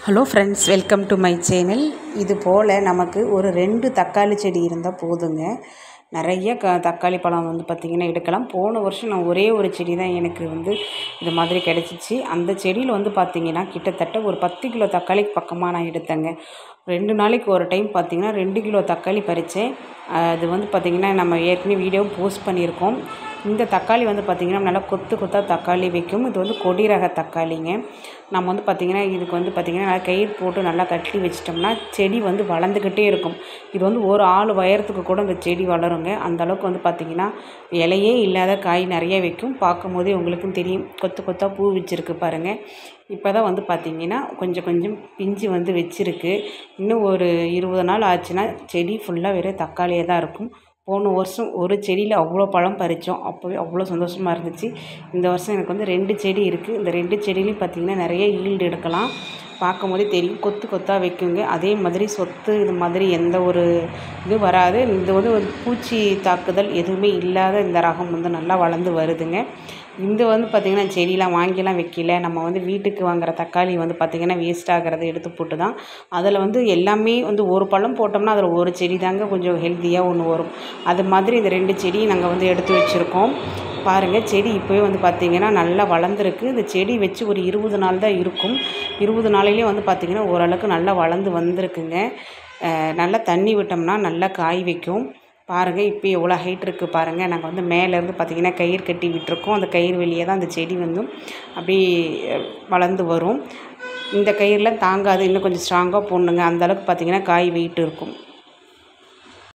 Hello friends, welcome to my channel. இது போல் நமக்கு ஒரு 2 தக்காளி செடி இருந்தால் போதுங்க. நிறைய தக்காளி பழம் பார்த்திங்கன்னா எடுக்கலாம். போன வருஷம் நான் ஒரே ஒரு செடி தான் எனக்கு இது மாதிரி கிடச்சிச்சு. அந்த செடியில் பார்த்திங்கன்னா கிட்டத்தட்ட ஒரு 10 கிலோ தக்காளிக்கு பக்கமாக நான் எடுத்தேங்க. 2 நாளைக்கு ஒரு டைம் பார்த்திங்கன்னா 2 கிலோ தக்காளி பறித்தேன். அது பார்த்திங்கன்னா நம்ம ஏற்கனவே வீடியோ போஸ்ட் பண்ணியிருக்கோம். இந்த தக்காளி பார்த்திங்கன்னா நல்லா கொத்து கொத்தாக தக்காளி வைக்கும். இது கொடி ரக தக்காளிங்க. நம்ம பார்த்திங்கன்னா இதுக்கு பார்த்திங்கன்னா நல்லா கயிறு போட்டு நல்லா கட்டி வச்சிட்டோம்னா செடி வளர்ந்துக்கிட்டே இருக்கும். இது ஒரு ஆள் உயரத்துக்கு கூட இந்த செடி வளருங்க. அந்தளவுக்கு பார்த்திங்கன்னா இலையே இல்லாத காய் நிறைய வைக்கும். பார்க்கும் போதே உங்களுக்கும் தெரியும், கொத்து கொத்தாக பூ வச்சுருக்கு பாருங்கள். இப்போ தான் பார்த்திங்கன்னா கொஞ்சம் கொஞ்சம் பிஞ்சு வச்சுருக்கு. இன்னும் ஒரு 20 நாள் ஆச்சுன்னா செடி ஃபுல்லாக வெறும் தக்காளியாக தான் இருக்கும். போன வருஷம் ஒரு செடியில் அவ்வளோ பழம் பறித்தோம். அப்போவே அவ்வளோ சந்தோஷமாக இருந்துச்சு. இந்த வருஷம் எனக்கு 2 செடி இருக்குது. இந்த 2 செடியிலையும் பார்த்திங்கன்னா நிறைய ஈல்டு எடுக்கலாம். பார்க்கும் போதே தெரியும், கொத்து கொத்தாக வைக்குங்க. அதே மாதிரி சொத்து இது மாதிரி எந்த ஒரு இது வராது. இது ஒரு பூச்சி தாக்குதல் எதுவுமே இல்லாத இந்த ரகம் நல்லா வளர்ந்து வருதுங்க. இந்த பார்த்திங்கன்னா செடியெலாம் வாங்கிலாம் வைக்கல. நம்ம வீட்டுக்கு வாங்குகிற தக்காளி பார்த்திங்கன்னா வேஸ்ட் ஆகிறது எடுத்து போட்டு தான் அதில் எல்லாமே ஒரு பழம் போட்டோம்னா அதில் ஒரு செடி தாங்க கொஞ்சம் ஹெல்த்தியாக ஒன்று வரும். அது மாதிரி இந்த 2 செடியை நாங்கள் எடுத்து வச்சுருக்கோம். பாருங்கள், செடி இப்போவே பார்த்திங்கன்னா நல்லா வளர்ந்துருக்கு. இந்த செடி வச்சு ஒரு 20 நாள் தான் இருக்கும். 20 நாளையிலே பார்த்திங்கன்னா ஓரளவுக்கு நல்லா வளர்ந்து வந்திருக்குங்க. நல்லா தண்ணி விட்டோம்னா நல்லா காய் வைக்கும். பாருங்கள், இப்போ எவ்வளோ ஹைட் இருக்குது பாருங்கள். நாங்கள் மேலேருந்து பார்த்திங்கன்னா கயிறு கட்டி விட்டுருக்கோம். அந்த கயிறு வெளியே தான் அந்த செடி அப்படியே வளர்ந்து வரும். இந்த கயிறுலாம் தாங்காது, இன்னும் கொஞ்சம் ஸ்ட்ராங்காக போடணுங்க. அந்தளவுக்கு பார்த்திங்கன்னா காய் வெயிட் இருக்கும்.